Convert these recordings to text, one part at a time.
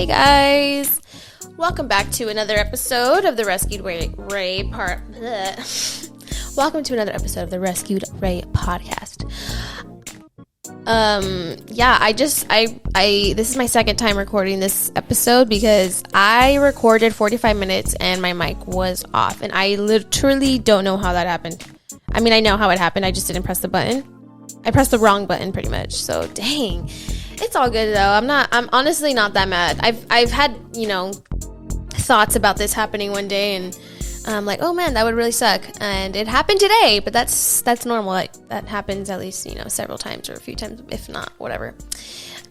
Hey guys, welcome back to another episode of the Rescued Ray Welcome to another episode of the Rescued Ray podcast. This is my second time recording this episode because I recorded 45 minutes and my mic was off, and I literally don't know how that happened. I mean, I know how it happened. I just didn't press the button. I pressed the wrong button pretty much. So dang. It's all good though. I'm honestly not that mad. I've had, thoughts about this happening one day, and I'm like, oh man, that would really suck. And it happened today, but that's normal. Like, that happens at least, several times or a few times, if not, whatever.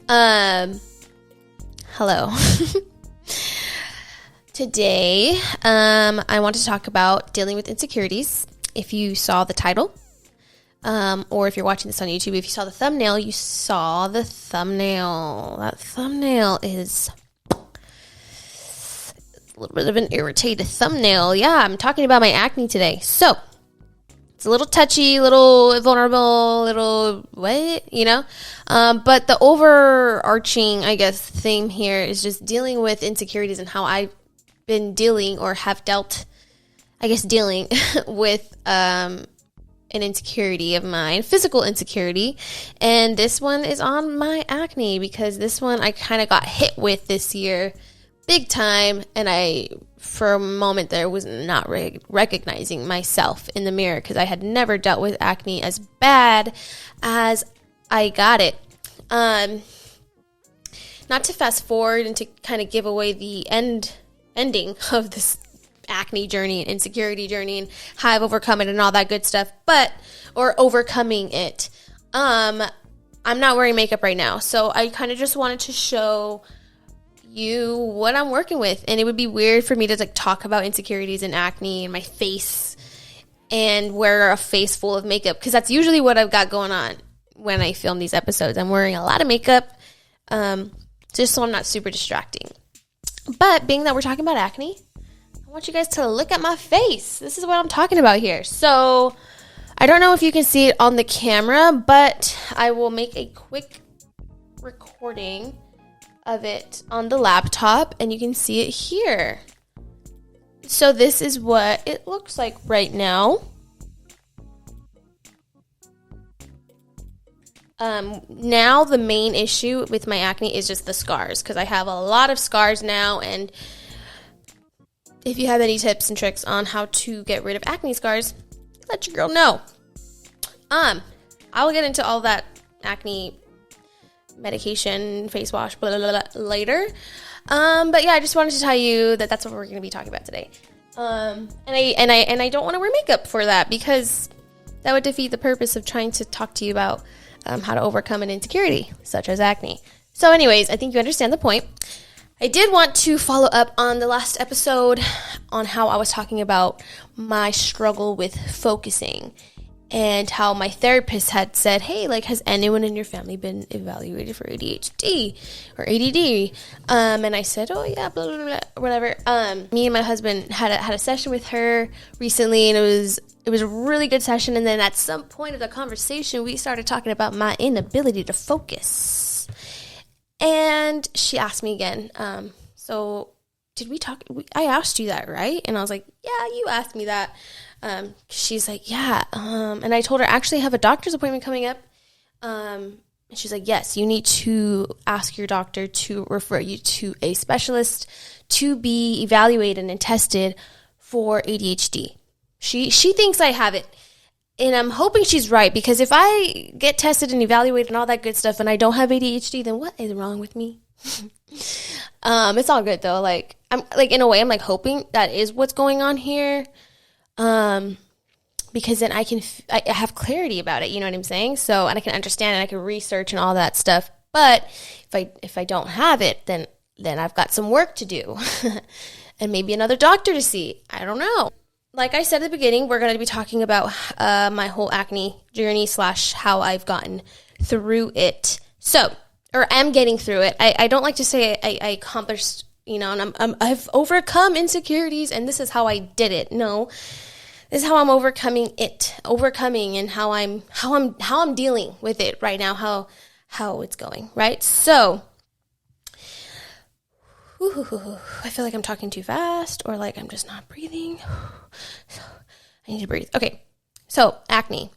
Hello. Today, I want to talk about dealing with insecurities. If you saw the title, or if you're watching this on YouTube, if you saw the thumbnail, you saw the thumbnail. That thumbnail is a little bit of an irritated thumbnail. Yeah, I'm talking about my acne today. So, it's a little touchy, little vulnerable, little what, but the overarching, I guess, theme here is just dealing with insecurities and how I've been dealing or have dealt, dealing with, an insecurity of mine, physical insecurity, and this one is on my acne because this one I kind of got hit with this year big time, and for a moment there was not recognizing myself in the mirror because I had never dealt with acne as bad as I got it. Not to fast forward and to kind of give away the ending of this acne journey and insecurity journey and how I've overcome it and all that good stuff, or overcoming it. I'm not wearing makeup right now, so I kind of just wanted to show you what I'm working with, and it would be weird for me to talk about insecurities and acne and my face and wear a face full of makeup, because that's usually what I've got going on when I film these episodes. I'm wearing a lot of makeup, just so I'm not super distracting. But being that we're talking about acne, I want you guys to look at my face. This is what I'm talking about here. So I don't know if you can see it on the camera, but I will make a quick recording of it on the laptop and you can see it here. So this is what it looks like right now. Now the main issue with my acne is just the scars, because I have a lot of scars now, and if you have any tips and tricks on how to get rid of acne scars, let your girl know. I will get into all that acne medication, face wash, blah, blah, blah, later. But yeah, I just wanted to tell you that that's what we're going to be talking about today. And I don't want to wear makeup for that, because that would defeat the purpose of trying to talk to you about how to overcome an insecurity such as acne. So anyways, I think you understand the point. I did want to follow up on the last episode on how I was talking about my struggle with focusing and how my therapist had said, hey, has anyone in your family been evaluated for ADHD or ADD? And I said, oh yeah, blah, blah, blah, whatever. Me and my husband had a session with her recently, and it was a really good session. And then at some point of the conversation, we started talking about my inability to focus. And she asked me again, so did we talk? I asked you that, right? And I was like, yeah, you asked me that. She's like, yeah. And I told her, actually, I have a doctor's appointment coming up. And she's like, yes, you need to ask your doctor to refer you to a specialist to be evaluated and tested for ADHD. She thinks I have it. And I'm hoping she's right, because if I get tested and evaluated and all that good stuff and I don't have ADHD, then what is wrong with me? It's all good though. I'm in a way, I'm hoping that is what's going on here. Because then I have clarity about it. You know what I'm saying? So, and I can understand and I can research and all that stuff. But if I don't have it, then I've got some work to do and maybe another doctor to see. I don't know. Like I said at the beginning, we're going to be talking about my whole acne journey / how I've gotten through it. So, or am getting through it. I don't like to say I accomplished, and I've overcome insecurities and this is how I did it. No, this is how I'm overcoming and how I'm dealing with it right now, how it's going, right? So, I feel like I'm talking too fast or like I'm just not breathing. So I need to breathe. Okay, so acne.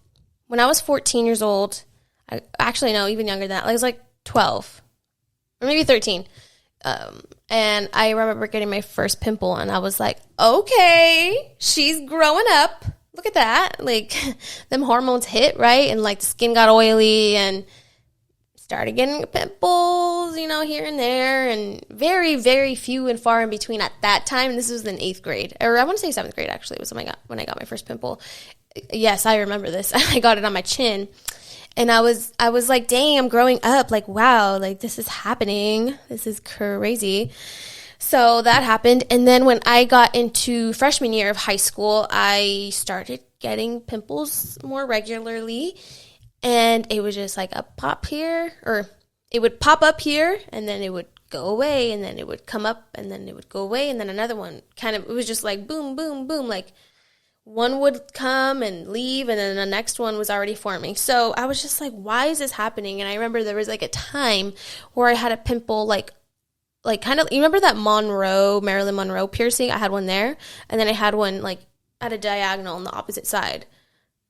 When I was 14 years old, even younger than that. I was like 12 or maybe 13. And I remember getting my first pimple and I was like, okay, she's growing up. Look at that. Like them hormones hit, right? And like the skin got oily and started getting pimples, here and there, and very, very few and far in between at that time. And this was in 8th grade, or I want to say 7th grade actually was when I got my first pimple. Yes, I remember this. I got it on my chin. And I was like, dang, I'm growing up. Like, wow, like this is happening. This is crazy. So that happened. And then when I got into freshman year of high school, I started getting pimples more regularly. And it was just like a pop here, or it would pop up here, and then it would go away, and then it would come up, and then it would go away, and then another one it was just like boom, boom, boom, like one would come and leave, and then the next one was already forming. So I was just like, why is this happening? And I remember there was like a time where I had a pimple like kind of, you remember that Marilyn Monroe piercing? I had one there, and then I had one like at a diagonal on the opposite side.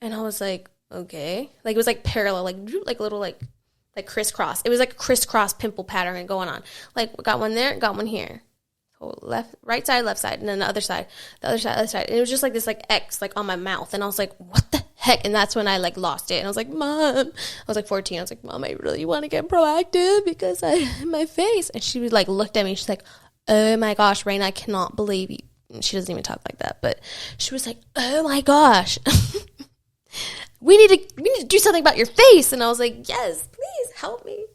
And I was like, okay. Like it was like parallel, like little like crisscross. It was like a crisscross pimple pattern going on. Like got one there, got one here. So right side, left side, and then the other side, other side. And it was just like this like X like on my mouth. And I was like, what the heck? And that's when I like lost it. And I was like, Mom, I was like 14. I was like, Mom, I really want to get proactive because my face. And she was like, looked at me. She's like, oh my gosh, Raina, I cannot believe you. And she doesn't even talk like that, but she was like, oh my gosh. We need to do something about your face. And I was like, yes, please help me.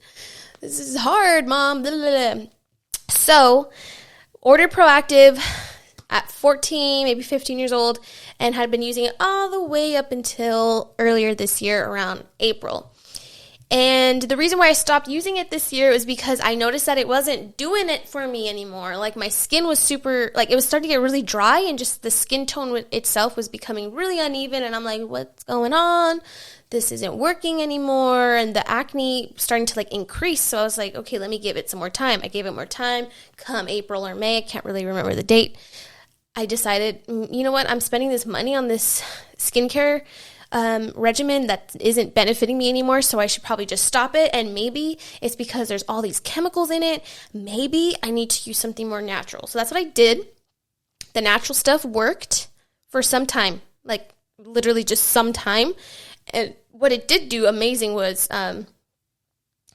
This is hard, Mom. Blah, blah, blah. So ordered Proactive at 14, maybe 15 years old, and had been using it all the way up until earlier this year around April. And the reason why I stopped using it this year was because I noticed that it wasn't doing it for me anymore. Like my skin was super, like it was starting to get really dry, and just the skin tone itself was becoming really uneven. And I'm like, what's going on? This isn't working anymore. And the acne starting to like increase. So I was like, okay, let me give it some more time. I gave it more time. Come April or May, I can't really remember the date. I decided, you know what? I'm spending this money on this skincare regimen that isn't benefiting me anymore, so I should probably just stop it. And maybe it's because there's all these chemicals in it. Maybe I need to use something more natural. So that's what I did. The natural stuff worked for some time, like literally just some time. And what it did do amazing was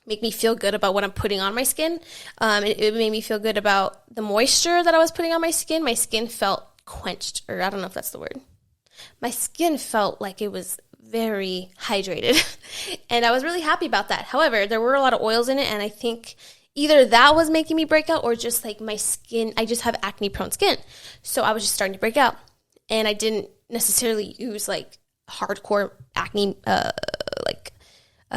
make me feel good about what I'm putting on my skin. It made me feel good about the moisture that I was putting on my skin. My skin felt quenched, or I don't know if that's the word. My skin felt like it was very hydrated, and I was really happy about that. However, there were a lot of oils in it, and I think either that was making me break out or just like my skin, I just have acne-prone skin. So I was just starting to break out, and I didn't necessarily use like hardcore acne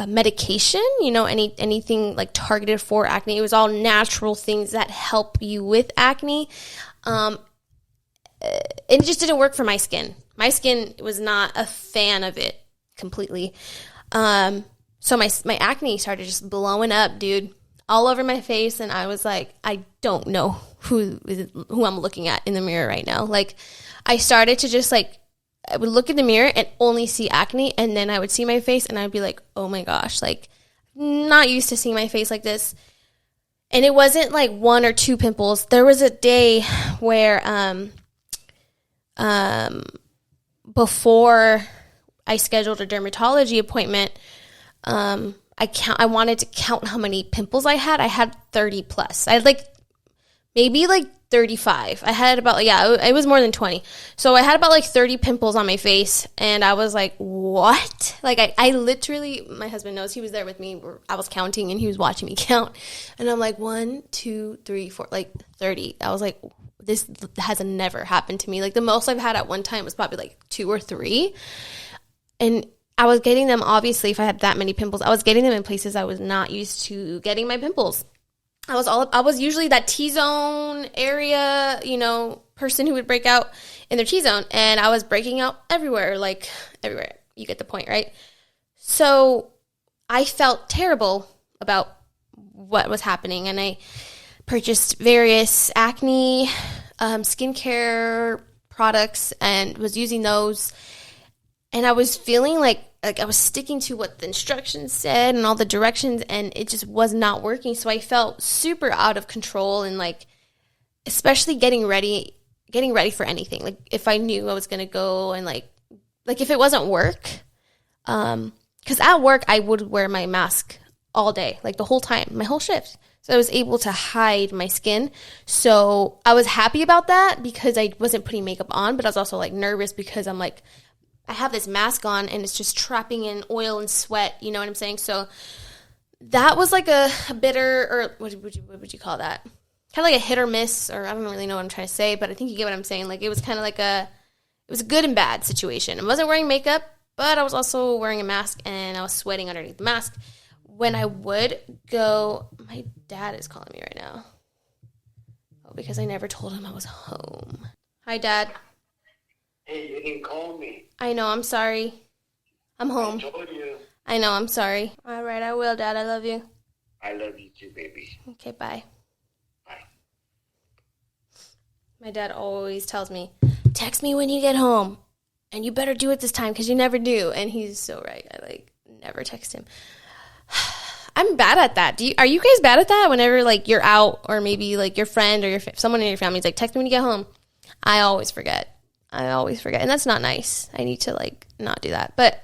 medication, anything like targeted for acne. It was all natural things that help you with acne. It just didn't work for my skin. My skin was not a fan of it completely. So my acne started just blowing up, dude, all over my face. And I was like, I don't know who I'm looking at in the mirror right now. Like I started to just like, I would look in the mirror and only see acne. And then I would see my face and I'd be like, oh my gosh, like not used to seeing my face like this. And it wasn't like one or two pimples. There was a day where, before I scheduled a dermatology appointment, I wanted to count how many pimples I had. I had 30 plus. I had like maybe like 35. I had about, it was more than 20. So I had about like 30 pimples on my face, and I was like, what? Like I literally, my husband knows, he was there with me. I was counting and he was watching me count, and I'm like 1, 2, 3, 4, like 30. I was like, this has never happened to me. Like the most I've had at one time was probably like 2 or 3. And I was getting them, obviously, if I had that many pimples, I was getting them in places I was not used to getting my pimples. I was usually that T-zone area, person who would break out in their T-zone. And I was breaking out everywhere. You get the point, right? So I felt terrible about what was happening. And purchased various acne skincare products and was using those. And I was feeling like I was sticking to what the instructions said and all the directions, and it just was not working. So I felt super out of control, and like, especially getting ready for anything. Like if I knew I was going to go and like if it wasn't work, because at work I would wear my mask all day, like the whole time, my whole shift. So I was able to hide my skin. So I was happy about that because I wasn't putting makeup on, but I was also like nervous because I'm like, I have this mask on and it's just trapping in oil and sweat. You know what I'm saying? So that was like a bitter, or what would you call that? Kind of like a hit or miss, or I don't really know what I'm trying to say, but I think you get what I'm saying. Like it was kind of like it was a good and bad situation. I wasn't wearing makeup, but I was also wearing a mask and I was sweating underneath the mask. When I would go, my dad is calling me right now. Oh, because I never told him I was home. Hi, Dad. Hey, you didn't call me. I know, I'm sorry. I'm home. I told you. I know, I'm sorry. All right, I will, Dad. I love you. I love you too, baby. Okay, bye. Bye. My dad always tells me, text me when you get home. And you better do it this time because you never do. And he's so right. I never text him. I'm bad at that. Are you guys bad at that? Whenever like you're out, or maybe like your friend or someone in your family is like, text me when you get home. I always forget. And that's not nice. I need to like not do that. But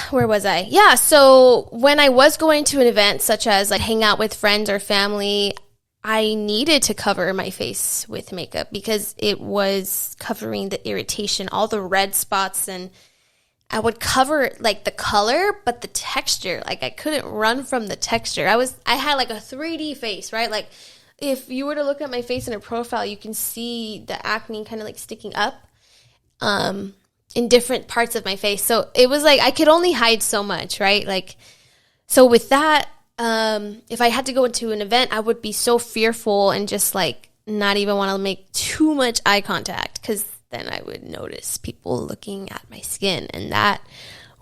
where was I? Yeah. So when I was going to an event such as like hang out with friends or family, I needed to cover my face with makeup because it was covering the irritation, all the red spots, and I would cover like the color, but the texture, like I couldn't run from the texture. I had like a 3D face, right? Like if you were to look at my face in a profile, you can see the acne kind of like sticking up in different parts of my face. So it was like I could only hide so much, right? Like, so with that, if I had to go into an event, I would be so fearful and just like not even want to make too much eye contact because then I would notice people looking at my skin, and that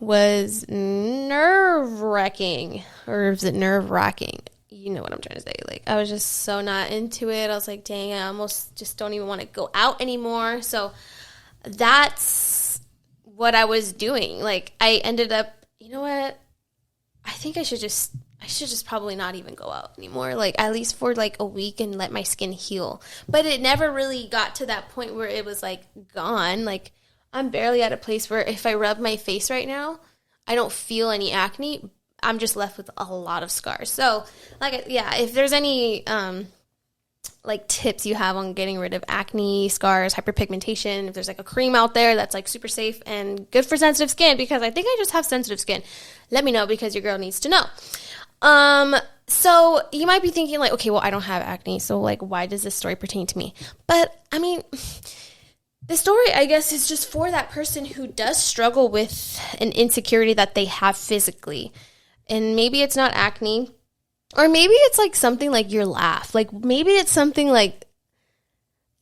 was nerve-wracking. Or is it nerve-wracking? You know what I'm trying to say. Like, I was just so not into it. I was like, dang, I almost just don't even want to go out anymore. So that's what I was doing. Like, I ended up, you know what? I think I should just probably not even go out anymore, like at least for like a week and let my skin heal. But it never really got to that point where it was like gone. Like I'm barely at a place where if I rub my face right now, I don't feel any acne. I'm just left with a lot of scars. So like, yeah, if there's any like tips you have on getting rid of acne, scars, hyperpigmentation, if there's like a cream out there that's like super safe and good for sensitive skin, because I think I just have sensitive skin, let me know because your girl needs to know. So you might be thinking like, okay, well, I don't have acne, so like, why does this story pertain to me? But I mean, the story, I guess, is just for that person who does struggle with an insecurity that they have physically. And maybe it's not acne, or maybe it's like something like your laugh. Like maybe it's something like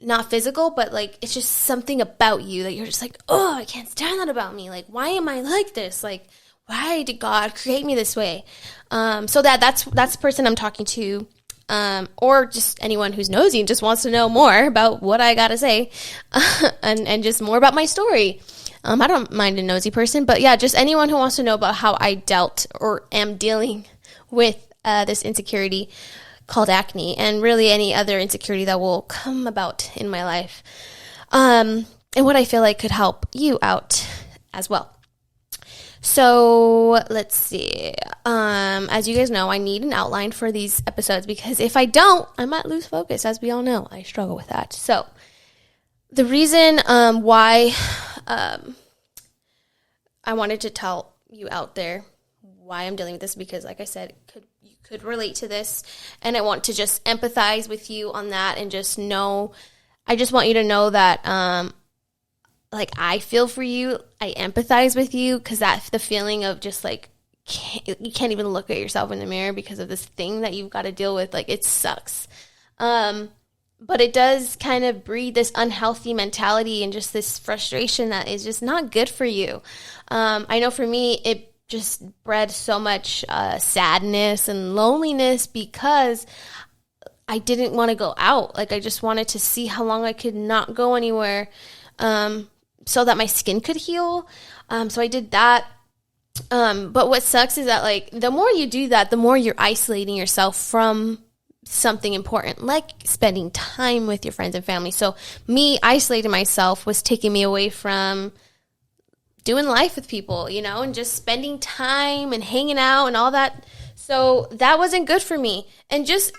not physical, but like it's just something about you that you're just like, oh, I can't stand that about me. Like, why am I like this? Like, why did God create me this way? So that's the person I'm talking to, or just anyone who's nosy and just wants to know more about what I gotta say, and just more about my story. I don't mind a nosy person, but yeah, just anyone who wants to know about how I dealt or am dealing with this insecurity called acne, and really any other insecurity that will come about in my life, and what I feel like could help you out as well. So let's see. As you guys know, I need an outline for these episodes because if I don't, I might lose focus. As we all know, I struggle with that. So the reason why I wanted to tell you out there why I'm dealing with this, because like I said, you could relate to this, and I want to just empathize with you on that, and just know, I just want you to know that like I feel for you, I empathize with you, because that's the feeling of just like you can't even look at yourself in the mirror because of this thing that you've got to deal with. Like it sucks, but it does kind of breed this unhealthy mentality and just this frustration that is just not good for you. I know for me, just bred so much sadness and loneliness because I didn't want to go out. Like, I just wanted to see how long I could not go anywhere so that my skin could heal. So I did that. But what sucks is that, like, the more you do that, the more you're isolating yourself from something important, like spending time with your friends and family. So me isolating myself was taking me away from doing life with people, you know, and just spending time and hanging out and all that. So that wasn't good for me. And just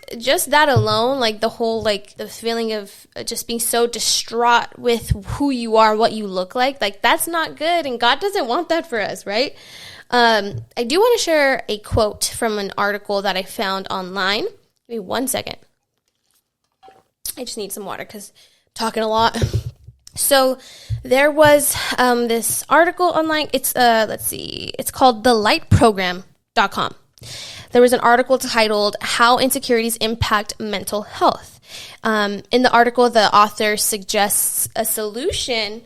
that alone, like the whole, like the feeling of just being so distraught with who you are, what you look like that's not good. And God doesn't want that for us, right? I do want to share a quote from an article that I found online. Give me 1 second. I just need some water because I'm talking a lot. So there was this article online. It's it's called thelightprogram.com. There was an article titled "How Insecurities Impact Mental Health." In the article, the author suggests a solution,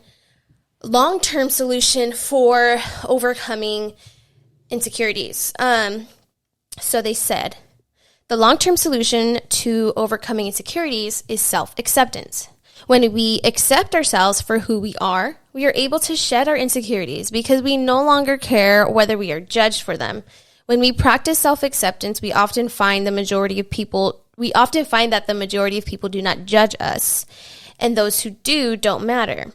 long-term solution for overcoming insecurities. So they said, the long-term solution to overcoming insecurities is self-acceptance. When we accept ourselves for who we are able to shed our insecurities because we no longer care whether we are judged for them. When we practice self-acceptance, we often find that the majority of people do not judge us, and those who do don't matter.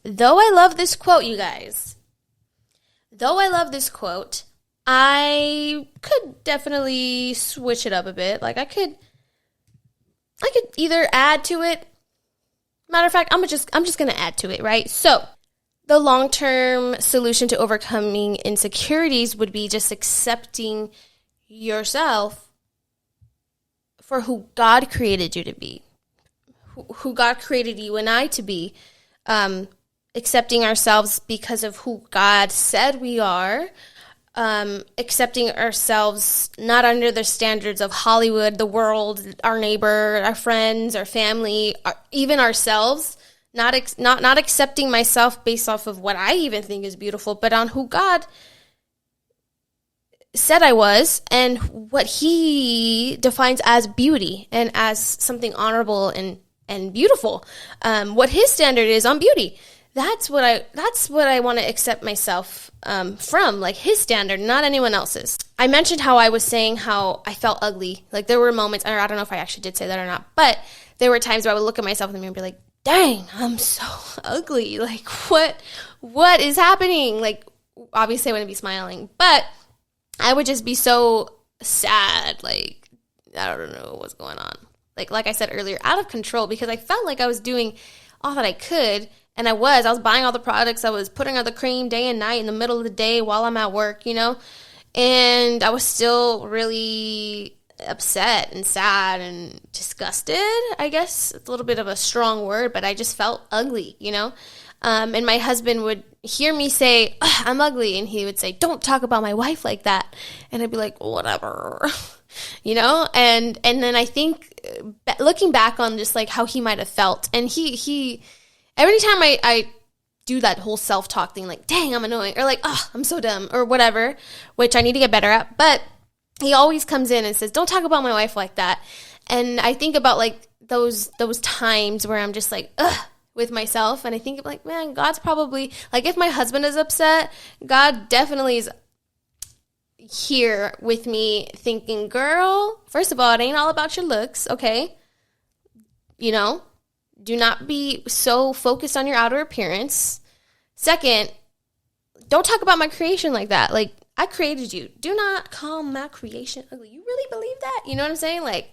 Though I love this quote, you guys, I could definitely switch it up a bit. Like I could either add to it. Matter of fact, I'm just going to add to it, right? So the long-term solution to overcoming insecurities would be just accepting yourself for who God created you to be, who God created you and I to be, accepting ourselves because of who God said we are, accepting ourselves not under the standards of Hollywood, the world, our neighbor, our friends, our family, even ourselves, not accepting myself based off of what I even think is beautiful, but on who God said I was and what he defines as beauty and as something honorable and beautiful, what his standard is on beauty. That's what I want to accept myself from, like his standard, not anyone else's. I mentioned how I was saying how I felt ugly. Like there were moments, or I don't know if I actually did say that or not, but there were times where I would look at myself in the mirror and be like, dang, I'm so ugly. Like what is happening? Like obviously I wouldn't be smiling, but I would just be so sad. Like I don't know what's going on. Like I said earlier, out of control because I felt like I was doing all that I could. And I was buying all the products. I was putting on the cream day and night in the middle of the day while I'm at work, you know. And I was still really upset and sad and disgusted, I guess. It's a little bit of a strong word, but I just felt ugly, you know. And my husband would hear me say, I'm ugly. And he would say, don't talk about my wife like that. And I'd be like, whatever, you know. And then I think looking back on just like how he might have felt. And he every time I do that whole self-talk thing, like, dang, I'm annoying, or like, oh, I'm so dumb, or whatever, which I need to get better at, but he always comes in and says, don't talk about my wife like that. And I think about, like, those times where I'm just like, ugh, with myself, and I think, like, man, God's probably, like, if my husband is upset, God definitely is here with me thinking, girl, first of all, it ain't all about your looks, okay? You know? Do not be so focused on your outer appearance. Second, don't talk about my creation like that. Like, I created you. Do not call my creation ugly. You really believe that? You know what I'm saying? Like,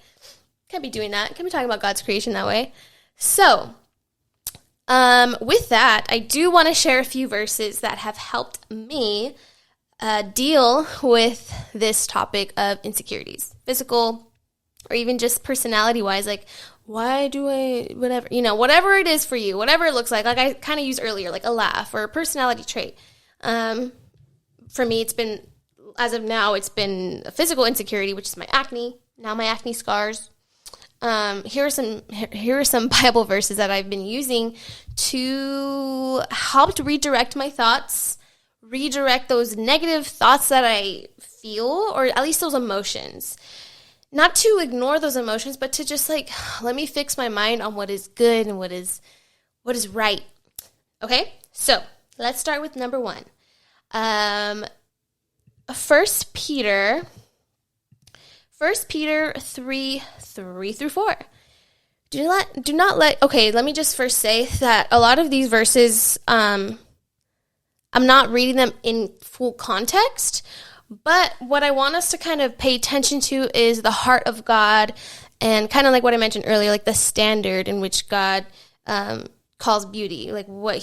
can't be doing that. Can't be talking about God's creation that way. So, with that, I do want to share a few verses that have helped me deal with this topic of insecurities, physical or even just personality-wise, like, why do I, whatever, you know, whatever it is for you, whatever it looks like I kind of used earlier, like a laugh or a personality trait. For me, it's been, as of now, it's been a physical insecurity, which is my acne, now my acne scars. Here are some Bible verses that I've been using to help to redirect my thoughts, redirect those negative thoughts that I feel, or at least those emotions. Not to ignore those emotions, but to just like, let me fix my mind on what is good and what is right. Okay, so let's start with number 1. 1 Peter 3:3-4. Do not let, okay, let me just first say that a lot of these verses, I'm not reading them in full context, but what I want us to kind of pay attention to is the heart of God, and kind of like what I mentioned earlier, like the standard in which God calls beauty, like what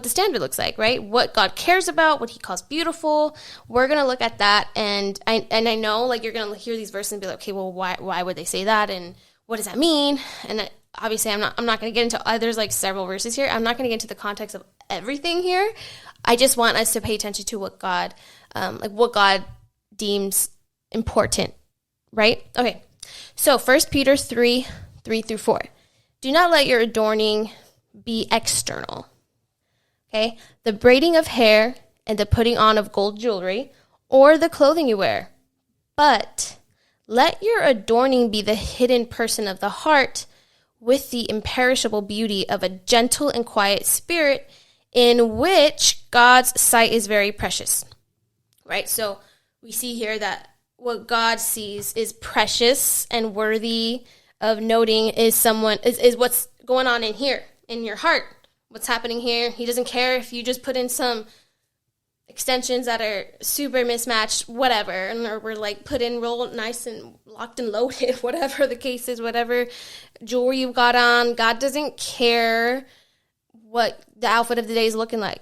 the standard looks like, right? What God cares about, what he calls beautiful. We're going to look at that, and I know like you're going to hear these verses and be like, okay, well, why would they say that, and what does that mean? And obviously I'm not going to get into, there's like several verses here. I'm not going to get into the context of everything here. I just want us to pay attention to what God, what God deems important, right? Okay, so 1 Peter 3:3-4. Do not let your adorning be external, okay? The braiding of hair and the putting on of gold jewelry or the clothing you wear. But let your adorning be the hidden person of the heart with the imperishable beauty of a gentle and quiet spirit in which God's sight is very precious, right? So we see here that what God sees is precious and worthy of noting is what's going on in here, in your heart, what's happening here. He doesn't care if you just put in some extensions that are super mismatched, whatever, and or we're like put in real nice and locked and loaded, whatever the case is, whatever jewelry you've got on. God doesn't care what the outfit of the day is looking like.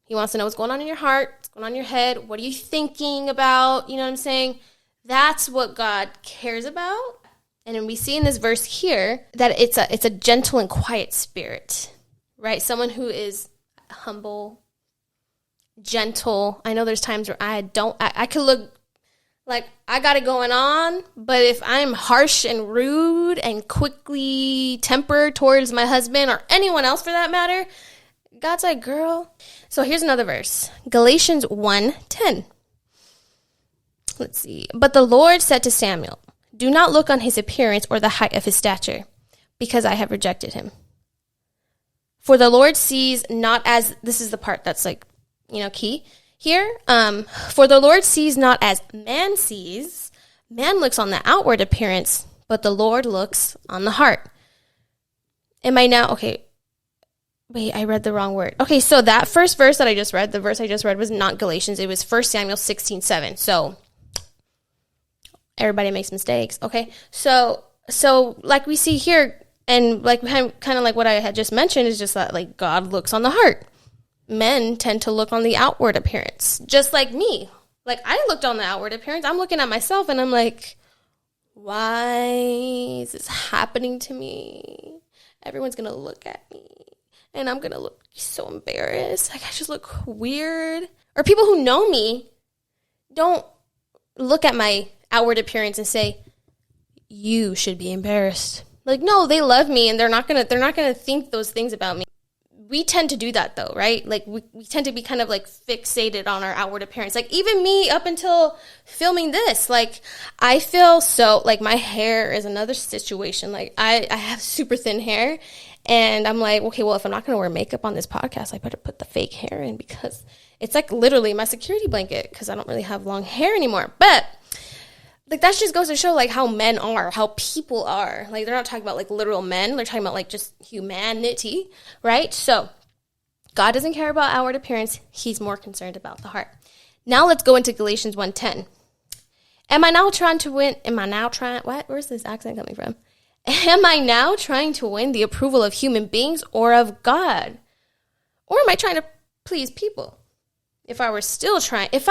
He wants to know what's going on in your heart, what's going on in your head, what are you thinking about, you know what I'm saying? That's what God cares about. And then we see in this verse here that it's a gentle and quiet spirit, right? Someone who is humble, gentle. I know there's times where I could look like I got it going on, but if I'm harsh and rude and quickly tempered towards my husband or anyone else for that matter, God's like, girl. So here's another verse, Galatians 1:10. Let's see. But the Lord said to Samuel, do not look on his appearance or the height of his stature, because I have rejected him. For the Lord sees not as, this is the part that's like, key here. For the Lord sees not as man sees. Man looks on the outward appearance, but the Lord looks on the heart. Am I now, okay, wait, I read the wrong word. Okay, so that first verse that I just read, the verse I just read was not Galatians. It was 1 Samuel 16:7. So everybody makes mistakes, okay? So like we see here, and like kind of like what I had just mentioned, is just that like God looks on the heart. Men tend to look on the outward appearance, just like me. Like I looked on the outward appearance. I'm looking at myself and I'm like, why is this happening to me? Everyone's going to look at me and I'm going to look so embarrassed. Like I just look weird. Or people who know me don't look at my outward appearance and say, you should be embarrassed. Like, no, they love me and they're not going to think those things about me. We tend to do that though, right? Like we tend to be kind of like fixated on our outward appearance. Like even me up until filming this, like I feel so, like my hair is another situation. Like I have super thin hair and I'm like, okay, well, if I'm not going to wear makeup on this podcast, I better put the fake hair in because it's like literally my security blanket because I don't really have long hair anymore. But like that just goes to show like how men are, how people are. Like they're not talking about like literal men. They're talking about like just humanity, right? So God doesn't care about outward appearance. He's more concerned about the heart. Now let's go into Galatians 1:10. Where's this accent coming from? Am I now trying to win the approval of human beings or of God? Or am I trying to please people? If I were still trying, as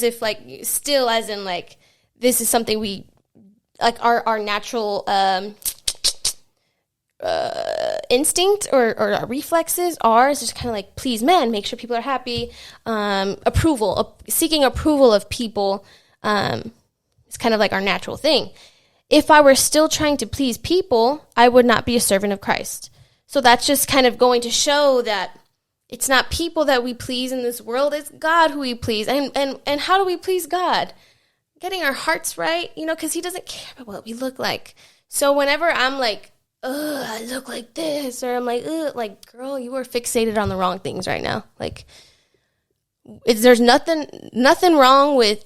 if like still as in like this is something we like our natural instinct or our reflexes are is just kind of like please men, make sure people are happy, seeking approval of people is kind of like our natural thing. If I were still trying to please people, I would not be a servant of Christ. So that's just kind of going to show that It's not people that we please in this world. It's God who we please. And how do we please God? Getting our hearts right, because he doesn't care about what we look like. So whenever I'm like, ugh, I look like this, or I'm like, ugh, like, girl, you are fixated on the wrong things right now. Like, there's nothing wrong with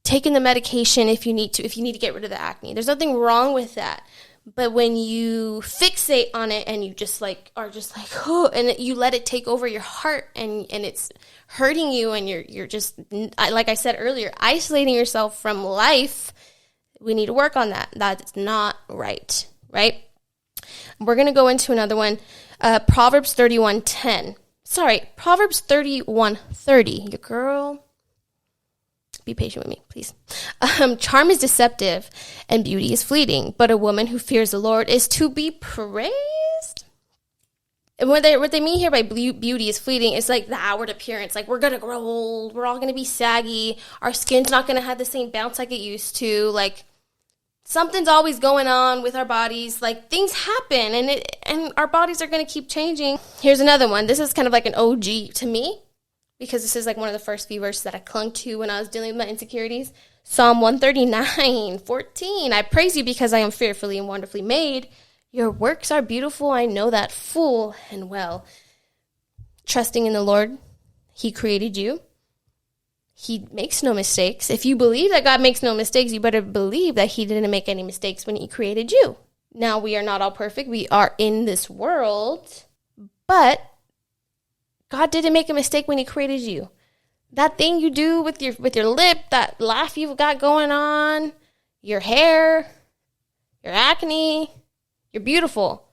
taking the medication if you need to get rid of the acne. There's nothing wrong with that. But when you fixate on it and you just are just like, oh, and you let it take over your heart and it's hurting you and you're just, like I said earlier, isolating yourself from life, we need to work on that. That's not right, right? We're going to go into another one, Proverbs 31:10. Sorry, Proverbs 31:30. Your girl, be patient with me, please. Charm is deceptive and beauty is fleeting, but a woman who fears the Lord is to be praised. And what they mean here by beauty is fleeting is like the outward appearance. Like, we're going to grow old. We're all going to be saggy. Our skin's not going to have the same bounce like it used to. Like, something's always going on with our bodies. Like, things happen, and our bodies are going to keep changing. Here's another one. This is kind of like an OG to me, because this is like one of the first few verses that I clung to when I was dealing with my insecurities. Psalm 139:14. I praise you because I am fearfully and wonderfully made. Your works are beautiful. I know that full and well. Trusting in the Lord, he created you. He makes no mistakes. If you believe that God makes no mistakes, you better believe that he didn't make any mistakes when he created you. Now, we are not all perfect. We are in this world, but God didn't make a mistake when he created you. That thing you do with your lip, that laugh you've got going on, your hair, your acne, you're beautiful,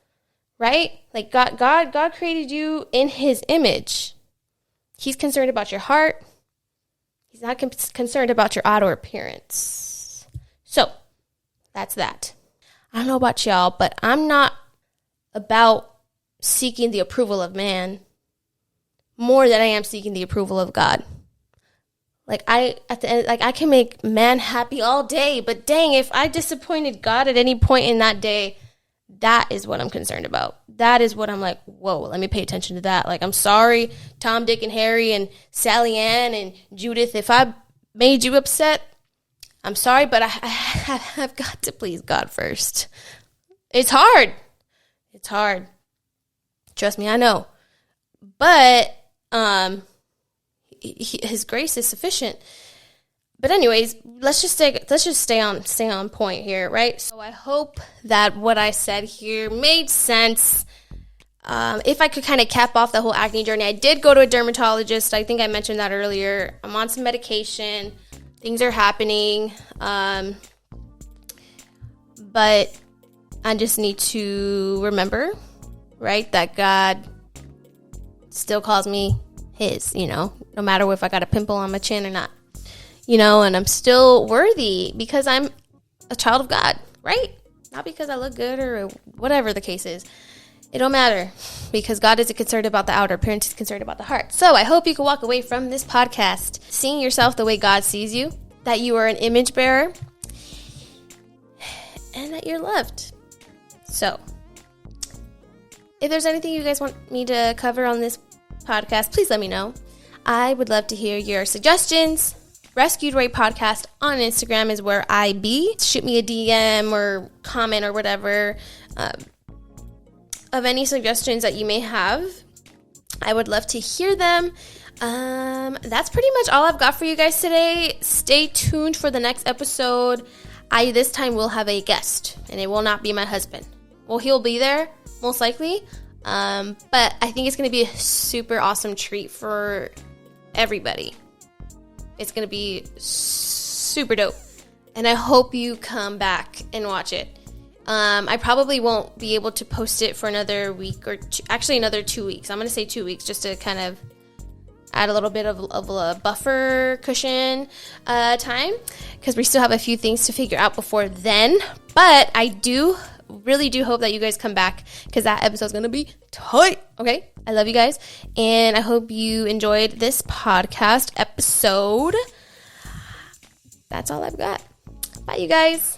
right? Like, God created you in his image. He's concerned about your heart. He's not concerned about your outer appearance. So, that's that. I don't know about y'all, but I'm not about seeking the approval of man more than I am seeking the approval of God. Like, I can make man happy all day, but dang, if I disappointed God at any point in that day, that is what I'm concerned about. That is what I'm like, whoa, let me pay attention to that. Like, I'm sorry, Tom, Dick, and Harry, and Sally Ann, and Judith, if I made you upset, I'm sorry, but I've got to please God first. It's hard. It's hard. Trust me, I know. But his grace is sufficient. But anyways, let's just stay on point here, right? So I hope that what I said here made sense. If I could kind of cap off the whole acne journey, I did go to a dermatologist. I think I mentioned that earlier. I'm on some medication. Things are happening. But I just need to remember, right, that God still calls me his, no matter if I got a pimple on my chin or not. And I'm still worthy because I'm a child of God, right? Not because I look good or whatever the case is. It don't matter because God isn't concerned about the outer appearance. He's concerned about the heart. So I hope you can walk away from this podcast seeing yourself the way God sees you, that you are an image bearer, and that you're loved. So if there's anything you guys want me to cover on this podcast, please let me know. I would love to hear your suggestions. Rescued Ray Podcast on Instagram is where I be. Shoot me a DM or comment or whatever of any suggestions that you may have. I would love to hear them. That's pretty much all I've got for you guys today. Stay tuned for the next episode. I this time will have a guest, and it will not be my husband. Well, he'll be there, most likely. But I think it's going to be a super awesome treat for everybody. It's going to be super dope. And I hope you come back and watch it. I probably won't be able to post it for another week or actually another 2 weeks. I'm going to say 2 weeks just to kind of add a little bit of a buffer cushion time because we still have a few things to figure out before then. But I really do hope that you guys come back because that episode's going to be tight. Okay? I love you guys. And I hope you enjoyed this podcast episode. That's all I've got. Bye, you guys.